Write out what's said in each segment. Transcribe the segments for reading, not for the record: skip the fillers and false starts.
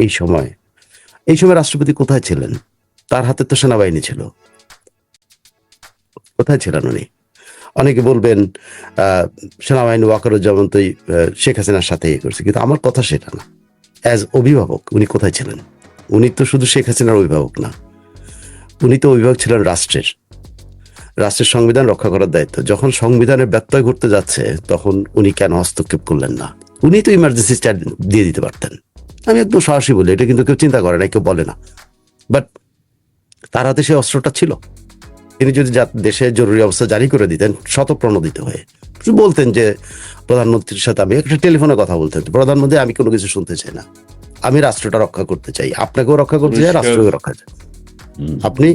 এই সময় রাষ্ট্রপতি কোথায় ছিলেন? তার হাতে তো সেনাবাহিনী ছিল। কোথায় ছিলেন উনি? অনেকে বলবেন সেনাবাহিনী ওয়াকারুজ্জামান তো শেখ হাসিনার সাথে করছে, কিন্তু আমার কথা সেটা না। অ্যাজ অভিভাবক উনি কোথায় ছিলেন? উনি তো শুধু শেখ হাসিনার অভিভাবক না, উনি তো অভিভাবক ছিলেন রাষ্ট্রের সংবিধান রক্ষা করার দায়িত্ব। যখন সংবিধানের ব্যত্যয় ঘটতে যাচ্ছে তখন উনি কেন হস্তক্ষেপ করলেন না? উনি তো ইমার্জেন্সি স্ট্যাট দিয়ে দিতে পারতেন। আমি একদম সরাসরি বলি, এটা কিন্তু কেউ চিন্তা করে না, কেউ বলে না, বাট তার হাতে সেই অস্ত্রটা ছিল। তিনি যদি দেশে জরুরি অবস্থা জারি করে দিতেন শতপ্রণোদিত হয়ে, বলতেন যে প্রধানমন্ত্রীর সাথে আমি একটা টেলিফোনে কথা বলতেন, প্রধানমন্ত্রী আমি কোনো কিছু শুনতে চাই না, আমি রাষ্ট্রটা রক্ষা করতে চাই, আপনাকেও রক্ষা করতে চাই, রাষ্ট্রকে রক্ষা চাই। আপনি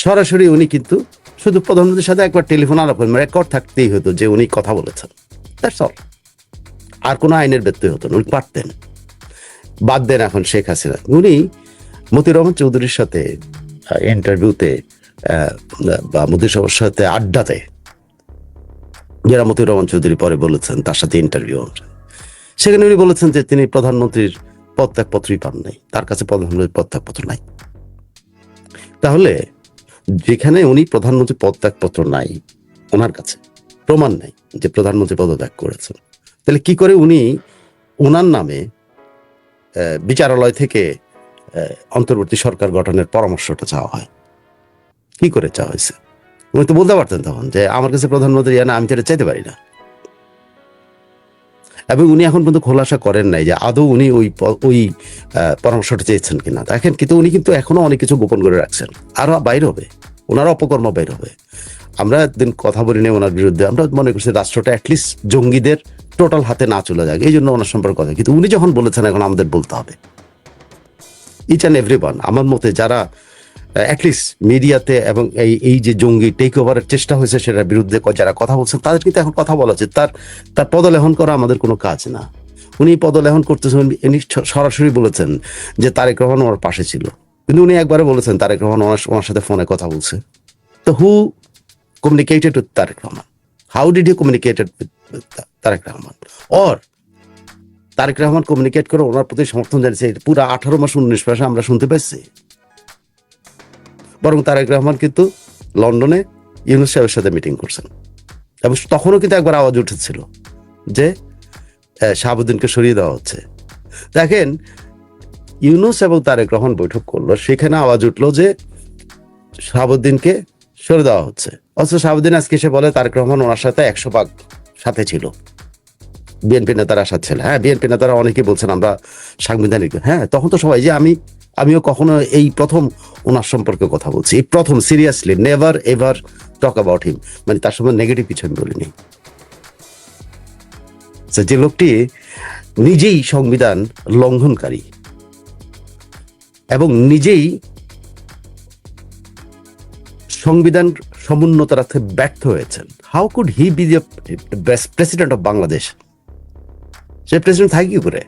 সরাসরি, উনি কিন্তু শুধু প্রধানমন্ত্রীর সাথে একবার টেলিফোন আলাপ করেন, রেকর্ড থাকতেই হতো যে উনি কথা বলেছেন, দ্যাটস অল। আর কোনো আইনের ব্যত্যয় হতো না, উনি পারতেন। বাদ দেন এখন শেখ হাসিনা, উনি মতিউর রহমান চৌধুরীর সাথে ইন্টারভিউতে বা মতিউর রহমানের সাথে আড্ডাতে, যারা মতিউর রহমান চৌধুরী পরে বলেছেন তার সাথে ইন্টারভিউ, সেখানে উনি বলেছেন যে তিনি প্রধানমন্ত্রীর পদত্যাগপত্রই পান নাই, তার কাছে প্রধানমন্ত্রীর পদত্যাগপত্র নাই। তাহলে যেখানে উনি প্রধানমন্ত্রী পদত্যাগপত্র নাই, ওনার কাছে প্রমাণ নাই যে প্রধানমন্ত্রী পদত্যাগ করেছেন, তাহলে কি করে উনি ওনার নামে বিচারালয় থেকে অন্তর্বর্তী সরকার গঠনের পরামর্শটা চাওয়া হয়? কি করে চাওয়া হয়েছে? উনি তো বলতে পারতেন তখন যে আমার কাছে প্রধানমন্ত্রী না, আমি তো এটা চাইতে পারি না। এবং উনি এখন পর্যন্ত খোলাসা করেন নাই যে আদৌ উনি ওই পরামর্শটা চেয়েছেন কিনা। দেখেন, কিন্তু উনি কিন্তু এখনো অনেক কিছু গোপন করে রাখছেন, আরো বাইর হবে, ওনার অপকর্ম বাইর হবে। আমরা একদিন কথা বলি নেই ওনার বিরুদ্ধে, আমরা মনে করছি রাষ্ট্রটা অ্যাটলিস্ট জঙ্গিদের টোটাল হাতে না চলে যাক, এই জন্য ওনার সম্পর্কে কথা। কিন্তু উনি যখন বলেছেন এখন আমাদের বলতে হবে, ইচ অ্যান্ড এভরিওয়ান, আমার মতে যারা অ্যাটলিস্ট মিডিয়াতে এবং এই যে জঙ্গি টেক ওভারের চেষ্টা হয়েছে সেটার বিরুদ্ধে যারা কথা বলছেন, তাদের কিন্তু এখন কথা বলা উচিত। তার পদলেহন করা আমাদের কোনো কাজ না। উনি পদলেহন করতেছেন, উনি সরাসরি বলেছেন যে তারেক রহমান ওনার পাশে ছিল, কিন্তু উনি একবারে বলেছেন তারেক রহমান ওনার সাথে ফোনে কথা বলছে। তো who communicated with Tarique Rahman? How did he communicated with Tarique Rahman? Or Tarique Rahman communicate করে ওনার প্রতি সমর্থন জানিয়েছে? পুরো 18 মাস 19 মাসে আমরা শুনতে পাচ্ছি। বরং তারেক রহমান কিন্তু লন্ডনে ইউনূস সাহেবের সাথে মিটিং করছেন, এবং তখনও কিন্তু একবার আওয়াজ উঠেছিল যে শাহাবুদ্দিনকে সরিয়ে দেওয়া হচ্ছে। দেখেন, ইউনূস এবং তারেক রহমান বৈঠক করলো, সেখানে আওয়াজ উঠলো যে শাহাবুদ্দিনকে সরিয়ে দেওয়া হচ্ছে। অথচ শাহাবুদ্দিন আজকে এসে বলে তারেক রহমান ওনার সাথে 100 ভাগ সাথে ছিল, বিএনপি নেতারা সাথে ছিল। হ্যাঁ, বিএনপি নেতারা অনেকে বলছেন আমরা সাংবিধানিক, হ্যাঁ, তখন তো সবাই যে আমিও কখনো এই প্রথম ওনার সম্পর্কে কথা বলছি, এই প্রথম seriously, never ever talk about him, মানে তার সময় নেগেটিভ কিছু আমি বলিনি। যে লোকটি নিজেই সংবিধান লঙ্ঘনকারী এবং নিজেই সংবিধান সমুন্নত রাখতে ব্যর্থ হয়েছেন, how could he be the best president of Bangladesh? Say president থাকে কি করে?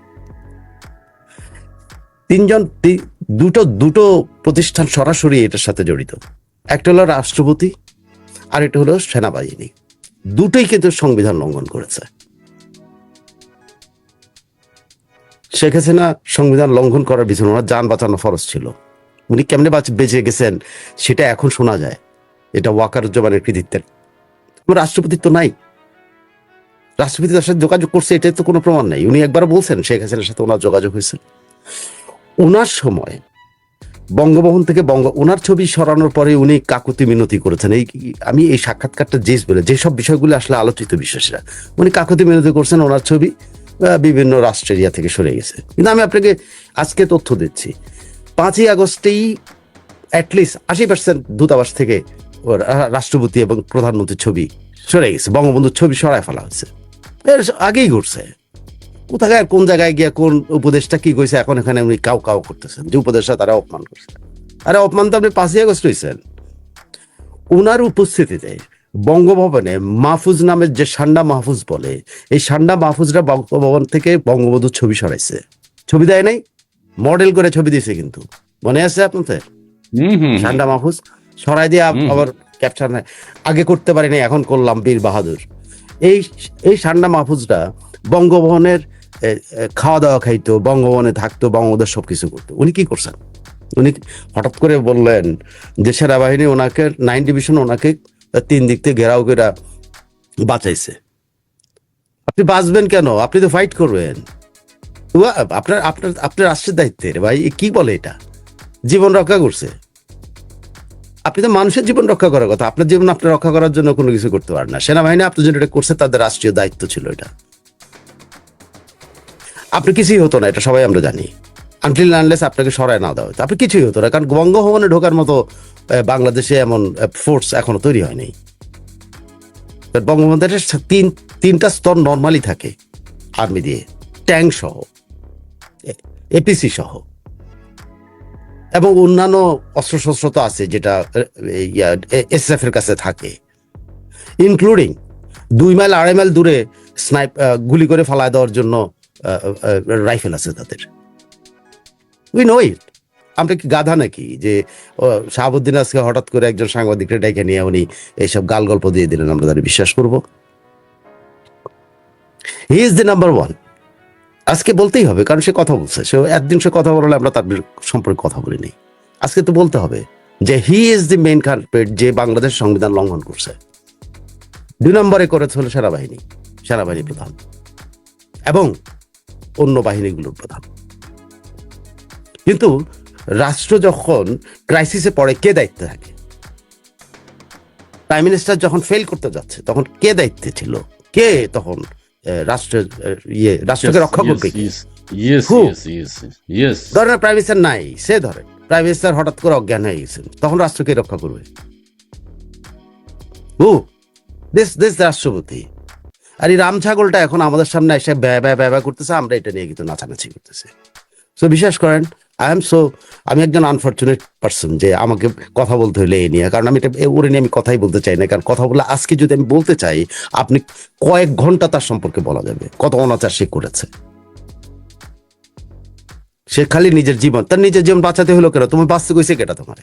দুটো প্রতিষ্ঠান সরাসরি এটার সাথে জড়িত, একটা হলো রাষ্ট্রপতি আর একটা হলো সেনাবাহিনী। দুটোই কিন্তু সংবিধান লঙ্ঘন করেছে। শেখ হাসিনা সংবিধান লঙ্ঘন করার পিছনে ওনার যান বাঁচানো ফরজ ছিল। উনি কেমনে বেঁচে গেছেন সেটা এখন শোনা যায়, এটা ওয়াকারুজ্জামানের কৃতিত্বের। রাষ্ট্রপতির তো নাই, রাষ্ট্রপতি তার সাথে যোগাযোগ করছে এটাই তো কোনো প্রমাণ নাই। উনি একবার বলছেন শেখ হাসিনার সাথে ওনার যোগাযোগ হয়েছে। ওনার সময় বঙ্গভবন থেকে ওনার ছবি সরানোর পরে উনি কাকুতি মিনতি করেছেন। আমি এই সাক্ষাৎকারটা যেসব বিষয়গুলো আসলে আলোচিত বিশেষরা, উনি কাকুতি মিনতি করছেন, ওনার ছবি বিভিন্ন রাষ্ট্রেরিয়া থেকে সরে গেছে। কিন্তু আমি আপনাকে আজকে তথ্য দিচ্ছি, 5ই আগস্টেই অ্যাটলিস্ট 80% দূতাবাস থেকে রাষ্ট্রপতি এবং প্রধানমন্ত্রীর ছবি সরে গেছে, বঙ্গবন্ধুর ছবি সরায় ফেলা হয়েছে। এর আগেই ঘটছে। কোথায় কোন জায়গায় গিয়ে কোন উপদেশটা কি কইছে, এখন এখানে উনি কাউ করতেছেন যে উপদেশটা তারা অপমান করছে। আরে অপমান তো আপনি 5ই আগস্ট হয়েছেন। উনার উপস্থিতিতে বঙ্গভবনে মাহফুজ নামের যে সান্ডা মাহফুজ বলে, এই সান্ডা মাহফুজরা বঙ্গভবন থেকে বঙ্গবন্ধুর ছবি সরাইছে। ছবি দেয় নাই, মডেল করে ছবি দিয়েছে, কিন্তু মনে আছে আপনাদের? সান্ডা মাহফুজ সরাই দিয়ে আবার ক্যাপচার নাই, আগে করতে পারিনি এখন করলাম, বীর বাহাদুর। এই সান্ডা মাহফুজরা বঙ্গভবনের খাওয়া দাওয়া খাইতো, বঙ্গভবনে থাকতো, বঙ্গবন্ধু সবকিছু করতো। উনি কি করছেন? উনি হঠাৎ করে বললেন যে সেনাবাহিনী ওনাকে 9 ডিভিশন ওনাকে 3 দিক থেকে ঘেরাও করে বাঁচাইছে। আপনি বাঁচবেন কেন? আপনি তো ফাইট করবেন। আপনার আপনার আপনার রাষ্ট্রের দায়িত্বের ভাই, কি বলে এটা? জীবন রক্ষা করছে। আপনি তো মানুষের জীবন রক্ষা করার কথা, আপনার জীবন আপনি রক্ষা করার জন্য কোনো কিছু করতে পারেন না। সেনাবাহিনী আপনার জন্য এটা করছে, তাদের রাষ্ট্রীয় দায়িত্ব ছিল এটা। আপনি কিছুই হতো না, এটা সবাই আমরা জানি। আনটিল আনলেস আপনাকে সরায় না দেওয়া হতো, আপনি কিছুই হতো না। কারণ বঙ্গভবনে ঢোকার মতো বাংলাদেশে এমন ফোর্স এখনো তৈরি হয়নি। বঙ্গবন্ধুর তিনটা স্তর নর্মালি থাকে আর্মি দিয়ে, ট্যাঙ্ক সহ, এপিসি সহ, এবং অন্যান্য অস্ত্রশস্ত্র তো আছে যেটা এসএফ এর কাছে থাকে, ইনক্লুডিং 2 মাইল 2.5 মাইল দূরে গুলি করে ফালায় দেওয়ার জন্য রাইফেল আছে তাদের। উই নো ইট। আমরা কি গাধা নাকি যে শাহাবুদ্দিন আজকে হঠাৎ করে একজন সাংবাদিককে ডেকে নিয়ে উনি এইসব গাল গল্প দিয়ে দিলেন, আমরা তাদের বিশ্বাস করবো? He is the number one. আজকে বলতেই হবে, কারণ সে কথা বলছে। সে একদিন সে কথা বললে আমরা তার সম্পর্কে কথা বলিনি। আজকে তো বলতে হবে যে he is the main culprit, যে বাংলাদেশ সংবিধান লঙ্ঘন করছে। 2 নম্বরে করেছে হলো সেনাবাহিনী প্রধান এবং অন্য বাহিনীগুলোর প্রধান। কিন্তু রাষ্ট্র যখন ক্রাইসিসে পড়ে, কে দায়িত্বে থাকে? প্রাইম মিনিস্টার যখন ফেল করতে যাচ্ছে তখন কে দায়িত্বে ছিল? কে তখন রাষ্ট্রের রাষ্ট্রকে রক্ষা করবে? ধরেন প্রাইম মিনিস্টার নাই, সে ধরেন প্রাইম মিনিস্টার হঠাৎ করে অজ্ঞান হয়ে গেছেন, তখন রাষ্ট্রকে রক্ষা করবে দেশ রাষ্ট্রপতি। আর এই রাম ছাগলটা এখন আমাদের সামনে এসে ব্যা করতেছে, আমরা এটা নিয়ে কিন্তু নাচানাচি করতেছে। সো বিশ্বাস করেন, আমি একজন আনফরচুনেট পার্সন যে আমাকে কথা বলতে হলে এই নিয়ে, কারণ আমি এটা ওরে নিয়ে আমি কথাই বলতে চাই না। কারণ কথা বলে আজকে যদি আমি বলতে চাই, আপনি কয়েক ঘন্টা তার সম্পর্কে বলা যাবে, কত অনাচার সে করেছে। সে খালি তার নিজের জীবন বাঁচাতে হলো কেন? তোমার বাঁচতে কইছে কেটা তোমার?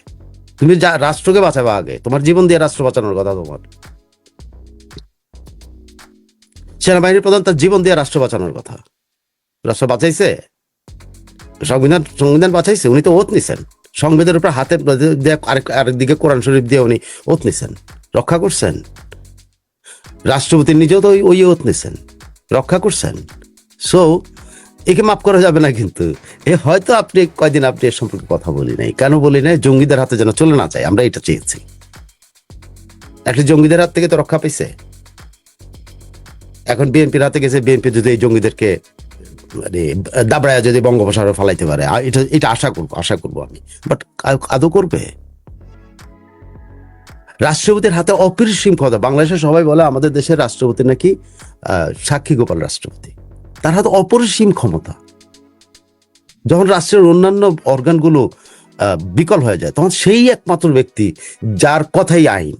তুমি যা রাষ্ট্রকে বাঁচাবে আগে, তোমার জীবন দিয়ে রাষ্ট্র বাঁচানোর কথা তোমার। সেনাবাহিনীর প্রধান তার জীবন দিয়ে রাষ্ট্র বাঁচানোর কথা। রাষ্ট্র বাঁচাইছে? সংবিধান বাঁচাইছে? উনি তো ওত নিছেন সংবিধানের উপর হাতে, আরেকদিকে কোরআন শরীফ দিয়ে উনি ওত নিছেন, রক্ষা করছেন। রাষ্ট্রপতি নিজেও তো ওই ওত নিছেন, রক্ষা করছেন। সো একে মাফ করা যাবে না। কিন্তু হয়তো আপনি কয়দিন আপনি এর সম্পর্কে কথা বলি নাই। কেন বলি নাই? জঙ্গিদের হাতে যেন চলে না যায়, আমরা এটা চেয়েছি। একটা জঙ্গিদের হাত থেকে তো রক্ষা পেয়েছে। এখন বিএনপির হাতে গেছে, বিএনপি যদি এই জঙ্গিদেরকে মানে দাবড়ায় যদি বঙ্গোপসাগরে ফালাইতে পারে, এটা আশা করবো আমি। বাট আদৌ করবে? রাষ্ট্রপতির হাতে অপরিসীম ক্ষমতা। বাংলাদেশে সবাই বলে আমাদের দেশের রাষ্ট্রপতি নাকি সাক্ষী গোপাল রাষ্ট্রপতি, তার হাতে অপরিসীম ক্ষমতা। যখন রাষ্ট্রের অন্যান্য অর্গানগুলো বিকল হয়ে যায়, তখন সেই একমাত্র ব্যক্তি যার কথাই আইন।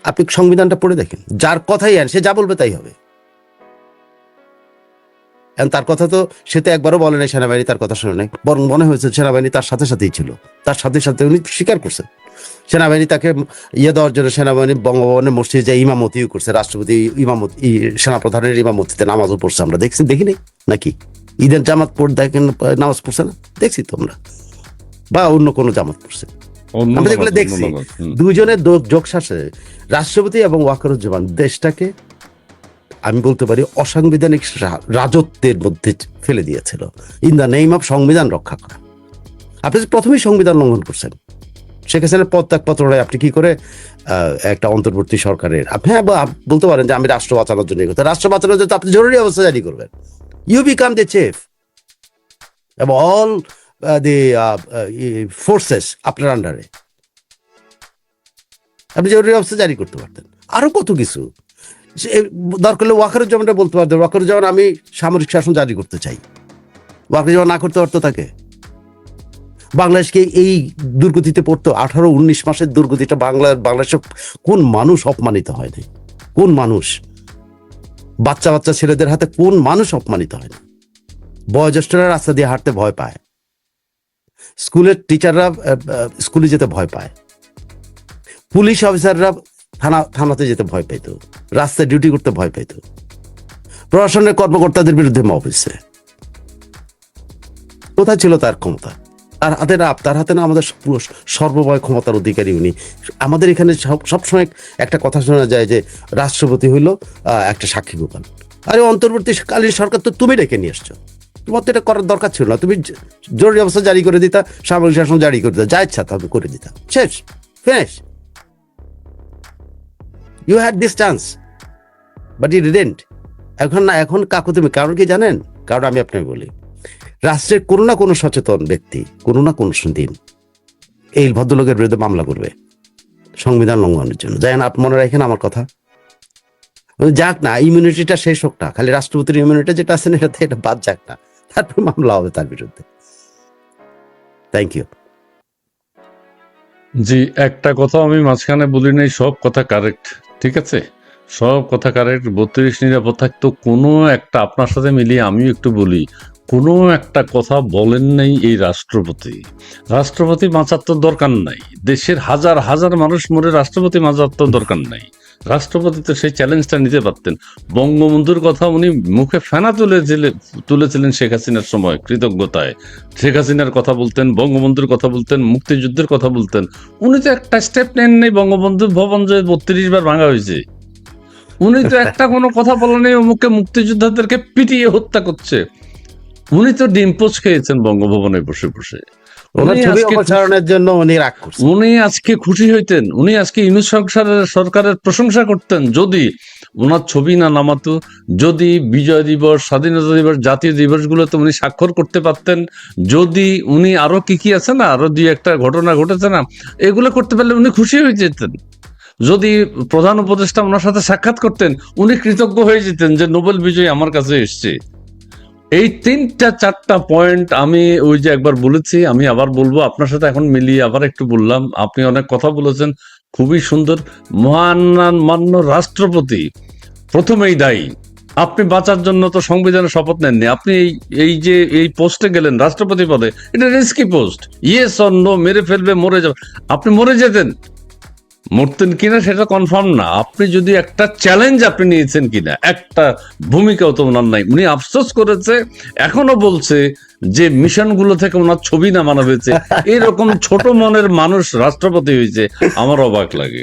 আপনি সংবিধানটা পড়ে দেখেন, যার কথাই আইন, সে যা বলবে তাই হবে। তার কথা তো সে তো একবারও বলে নাই সেনাবাহিনী তার কথা শুনে নাই, বরং মনে হয়েছে সেনাবাহিনী তার সাথেই ছিল, তার সাথে উনি স্বীকার করছেন। সেনাবাহিনী তাকে দেওয়ার জন্য সেনাবাহিনী বঙ্গভবনের মসজিদে যে ইমামতিও করছে, রাষ্ট্রপতি সেনাপ্রধানের ইমামতিতে নামাজও পড়ছে, আমরা দেখি নাই নাকি? ঈদের জামাত দেখেন নামাজ পড়ছে না? দেখছি তো আমরা, বা অন্য কোনো জামাত পড়ছে, আমরা যেগুলো দেখছি। দুজনের যোগসাসে রাষ্ট্রপতি এবং ওয়াকারুজ্জামান দেশটাকে আমি বলতে পারি অসাংবিধানিক রাজত্বের মধ্যে ফেলে দিয়েছিল, ইন দ্য নেম অফ সংবিধান রক্ষা করা। আপনি প্রথমেই সংবিধান লঙ্ঘন করছেন। শেখ হাসিনার পদত্যাগপত্রে আপনি কি করে একটা অন্তর্বর্তী সরকারের, আপনি বলতে পারেন যে আমি রাষ্ট্র বাঁচানোর জন্য, রাষ্ট্র বাঁচানোর জন্য আপনি জরুরি অবস্থা জারি করবেন। ইউ বিকাম দ্য চিফ এবং অল দি ফোর্সেস আপনার আন্ডারে, আপনি জরুরি অবস্থা জারি করতে পারতেন। আরো কত কিছু দরকার হলে ওয়াকারুজ্জামানটা বলতে পারতেন, ওয়াকারুজ্জামান আমি সামরিক শাসন জারি করতে চাই। ওয়াকারুজ্জামান না করতে পারতো তাকে? বাংলাদেশকে এই দুর্গতিতে পড়তো, 18-19 মাসের দুর্গতিটা বাংলাদেশের কোন মানুষ অপমানিত হয়নি? কোন মানুষ? বাচ্চা ছেলেদের হাতে কোন মানুষ অপমানিত হয় না? বয়োজ্যেষ্ঠরা রাস্তা দিয়ে হাঁটতে ভয় পায়, স্কুলের টিচাররা স্কুলে যেতে ভয় পায়, পুলিশ অফিসাররা থানাতে যেতে ভয় পেত, রাস্তায় ডিউটি করতে ভয় পেত, প্রশাসনের কর্মকর্তাদের বিরুদ্ধে মব হয়েছে। কোথায় ছিল তার ক্ষমতা? তার হাতে না আমাদের সর্বময় ক্ষমতার অধিকারী উনি। আমাদের এখানে সবসময় একটা কথা শোনা যায় যে রাষ্ট্রপতি হইল একটা সাক্ষী গোপাল। আরে অন্তর্বর্তীকালীন সরকার তো তুমি ডেকে নিয়ে আসছো, তোমার তো এটা করার দরকার ছিল না। তুমি জরুরি অবস্থা জারি করে দিতা, সামরিক শাসন জারি করে দিতা, যা ইচ্ছা তবে করে দিতাম, শেষ, finish. You had this chance but you didn't. এখন কাকু তুমি, কারণ কি জানেন? কারণ আমি আপনাকে বলি, রাষ্ট্রের কোনো না কোনো সচেতন ব্যক্তি কোনো না কোনো দিন এই ভদ্রলোকের বিরুদ্ধে মামলা করবে সংবিধান লঙ্ঘনের জন্য। যাই না, আপনি মনে রাখেন আমার কথা। যাক না, ইমিউনিটিটা শেষ হোক না, খালি রাষ্ট্রপতির ইমিউনিটি যেটা আছে না এটা বাদ যাক না, তারপর মামলা হবে তার বিরুদ্ধে। Thank you. জি, একটা কথা আমি মাঝখানে বলি নাই, সব কথা কারেক্ট, ঠিক আছে, সব কথা কারেক্ট। 32 নিরাপত্তা তো কোনো একটা, আপনার সাথে মিলিয়ে আমিও একটু বলি, কোনো একটা কথা বলেন নাই এই রাষ্ট্রপতি। রাষ্ট্রপতি বাঁচার তো দরকার নাই, দেশের হাজার হাজার মানুষ মরে, রাষ্ট্রপতি বাঁচার তো দরকার নাই। রাষ্ট্রপতি তো সেই চ্যালেঞ্জটা নিতে পারতেন। বঙ্গবন্ধুর কথা উনি মুখে ফেনা তুলেছিলেন শেখ হাসিনার সময় কৃতজ্ঞতায়। শেখ হাসিনার কথা বলতেন, বঙ্গবন্ধুর কথা বলতেন, মুক্তিযুদ্ধের কথা বলতেন। উনি তো একটা স্টেপ নেন নেই। বঙ্গবন্ধু ভবন যে 32 বার ভাঙা হয়েছে, উনি তো একটা কোনো কথা বলেন নেই, মুখে মুক্তিযোদ্ধাদেরকে পিটিয়ে হত্যা করছে। উনি তো ডিম পোচ খেয়েছেন বঙ্গভবনে বসে বসে। উনি আজকে খুশি হইতেন, উনি আজকে ইউনূস সরকারের প্রশংসা করতেন যদি ওনার ছবি না নামাতো, যদি বিজয় দিবস, স্বাধীনতা দিবস, জাতীয় দিবসগুলোতে উনি স্বাক্ষর করতে পারতেন, যদি উনি আরো কি আছে না, আরো দুই একটা ঘটনা ঘটেছে না, এগুলো করতে পারলে উনি খুশি হয়ে যেতেন। যদি প্রধান উপদেষ্টা ওনার সাথে সাক্ষাৎ করতেন, উনি কৃতজ্ঞ হয়ে যেতেন যে নোবেল বিজয়ী আমার কাছে এসছে। এই 3-4টা পয়েন্ট আমি ওই যে একবার বলেছি, আমি আবার বলবো, আপনার সাথে এখন মিলিয়ে আবার একটু বললাম। আপনি অনেক কথা বলেছেন, খুবই সুন্দর। মহামান্য রাষ্ট্রপতি প্রথমেই দায়ী। আপনি বাঁচার জন্য তো সংবিধানের শপথ নেননি, আপনি এই পোস্টে গেলেন রাষ্ট্রপতি পদে, এটা risky post. Yes or no, মেরে ফেলবে, মরে যাবে, আপনি মরে যেতেন। মরতেন কিনা সেটা কনফার্ম না। আপনি যদি একটা চ্যালেঞ্জ আপনি নিয়েছেন কিনা, একটা ভূমিকাও তো ওনার নাই। উনি আফসোস করেছে, এখনো বলছে যে মিশনগুলো থেকে ওনার ছবি নামানো হয়েছে। এরকম ছোট মনের মানুষ রাষ্ট্রপতি হয়েছে, আমার অবাক লাগে।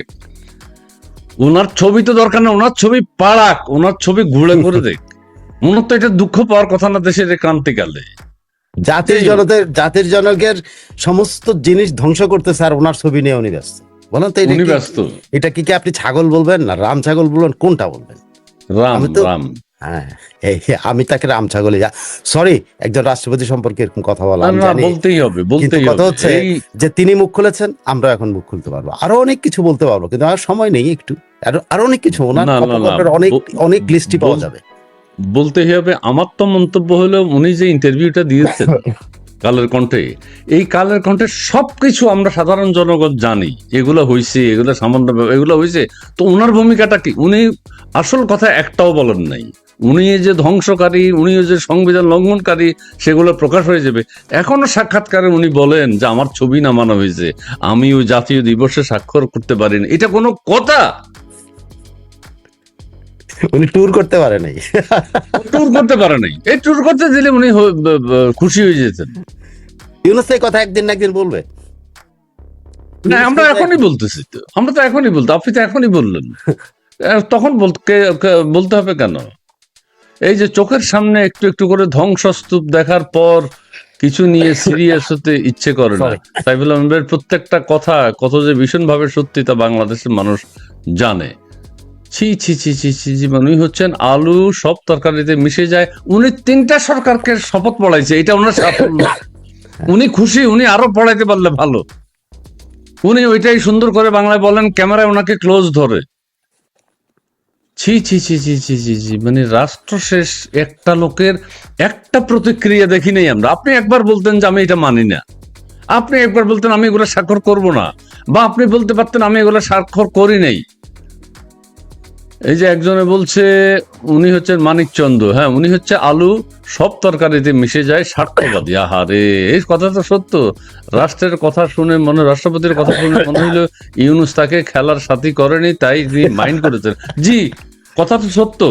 ওনার ছবি তো দরকার না, ওনার ছবি পাড়াক, ওনার ছবি ঘুরে করে দেখ। ওনার তো এটা দুঃখ পাওয়ার কথা না দেশের ক্রান্তিকালে। জাতির জনকের সমস্ত জিনিস ধ্বংস করতেছে, আর ওনার ছবি নিয়ে উনি ব্যস্ত। বলেন তো এটা কি আপনি ছাগল বলবেন না রাম ছাগল বলবেন, কোনটা বলবেন? রাম। হ্যাঁ, আমি তাকে রাম ছাগলে, সরি, একজন রাষ্ট্রপতি সম্পর্কে এরকম কথা বলা বলতেই হবে। কথা হচ্ছে যে তিনি মুখ খুলেছেন, আমরা এখন মুখ খুলতে পারবো, আরো অনেক কিছু বলতে পারবো, কিন্তু আর সময় নেই। একটু আরো অনেক কিছু, অনেক লিস্টই পাওয়া যাবে, বলতেই হবে। আমার তো মন্তব্য হলো, উনি যে ইন্টারভিউটা দিয়েছেন কালের কণ্ঠে, এই কালের কণ্ঠে সবকিছু আমরা সাধারণ জনগণ জানি, এগুলো হয়েছে, এগুলো সামান্য, এগুলো হয়েছে। তো ওনার ভূমিকাটা কি? উনি আসল কথা একটাও বলেন নাই। উনি যে ধ্বংসকারী, উনি যে সংবিধান লঙ্ঘনকারী, সেগুলো প্রকাশ হয়ে যাবে। এখনো সাক্ষাৎকারে উনি বলেন যে আমার ছবি নামানো হয়েছে, আমি ওই জাতীয় দিবসে স্বাক্ষর করতে পারিনি। এটা কোনো কথা? উনি ট্যুর করতে পারে নাই, এই ট্যুর করতে দিলে উনি খুশি হয়ে যেতেন। ইউনূস এই কথা একদিন না একদিন বলবে। না, আমরা এখনই বলতেছি তো, আমরা তো এখনই বলতে, আপনি তো এখনই বললেন, তখন বলতে হবে কেন? এই যে চোখের সামনে একটু একটু করে ধ্বংসস্তূপ দেখার পর কিছু নিয়ে সিরিয়াস হতে ইচ্ছে করে না। সাইফুল আহমেদের প্রত্যেকটা কথা কত যে ভীষণভাবে সত্যি, তা বাংলাদেশের মানুষ জানে। ছি ছি ছি ছি ছি ছি, উনি হচ্ছেন আলু, সব তরকারিতে মিশে যায়। উনি 3টা সরকারকে শপথ পড়াইছে, এটা ওনার সাফল্য। উনি খুশি, উনি আরো পড়াইতে পারলে ভালো। উনি ওইটাই সুন্দর করে বাংলায় বলেন, ক্যামেরায় ওনাকে ক্লোজ ধরে। ছি ছি ছি ছি ছি ছি ছি, মানে রাষ্ট্র শেষ। একটা লোকের একটা প্রতিক্রিয়া দেখি নেই আমরা। আপনি একবার বলতেন যে আমি এটা মানি না, আপনি একবার বলতেন আমি এগুলো স্বাক্ষর করব না, বা আপনি বলতে পারতেন আমি এগুলো স্বাক্ষর করি নাই। এই যে একজনে বলছে উনি হচ্ছেন মানিকচন্দ, হ্যাঁ, উনি হচ্ছে আলু, সব তরকারিতে মিশে যায়, স্বার্থবাদী। আহারে, এই কথা তো সত্য। রাষ্ট্রের কথা শুনে রাষ্ট্রপতির কথা শুনে মনে হইলো ইউনূস তাকে খেলার সাথী করেনি, তাই তিনি মাইন্ড করেছেন। জি, কথা তো সত্য।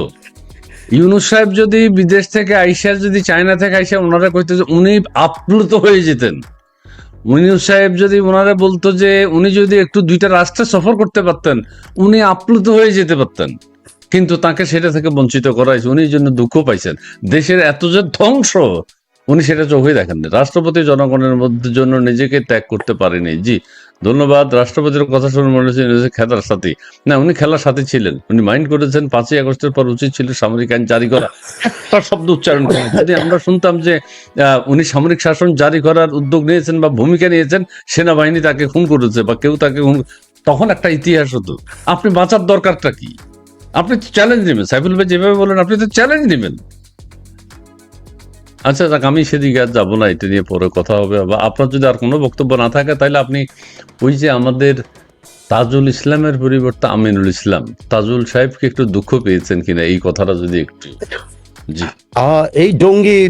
ইউনূস সাহেব যদি বিদেশ থেকে আইসা, যদি চায়না থেকে আইসা ওনারা কইতো যে উনি আপ্লুত হয়ে যেতেন, ইউনূস সাহেব যদি ওনারা বলতো যে উনি যদি একটু দুইটা রাষ্ট্রে সফর করতে পারতেন, উনি আপ্লুত হয়ে যেতে পারতেন, কিন্তু তাকে সেটা থেকে বঞ্চিত করা হয়েছে। উনি এই জন্য দুঃখ পাইছেন। দেশের এত যে ধ্বংস, উনি সেটা চোখে দেখেন না। রাষ্ট্রপতি জনগণের মধ্যে জন্য নিজেকে ত্যাগ করতে পারেনি। জি ধন্যবাদ। রাষ্ট্রপতির কথা শুনে মনে হচ্ছে খেলার সাথী, না উনি খেলার সাথী ছিলেন। উনি মাইন্ড করেছেন 5ই আগস্টের পর উচিত ছিল সামরিক আইন জারি করা, একটা শব্দ উচ্চারণ করা। যদি আমরা শুনতাম যে উনি সামরিক শাসন জারি করার উদ্যোগ নিয়েছেন বা ভূমিকা নিয়েছেন, সেনাবাহিনী তাকে খুন করেছে বা কেউ তাকে খুন, তখন একটা ইতিহাস হতো। আপনি বাঁচার দরকারটা কি? আপনি তো চ্যালেঞ্জ নেবেন, সাইফুল ভাই যেভাবে বলেন আপনি তো চ্যালেঞ্জ নেবেন। আচ্ছা যাক, আমি সেদিকে আর যাবো না, এটা নিয়ে পরে কথা হবে। বা আপনার যদি আর কোনো বক্তব্য না থাকে তাহলে আপনি ওই যে আমাদের তাজুল ইসলামের পরিবর্তে আমিনুল ইসলাম, তাজুল সাহেবকে একটু দুঃখ পেয়েছেন কিনা এই কথাটা যদি একটু। জি এই জঙ্গি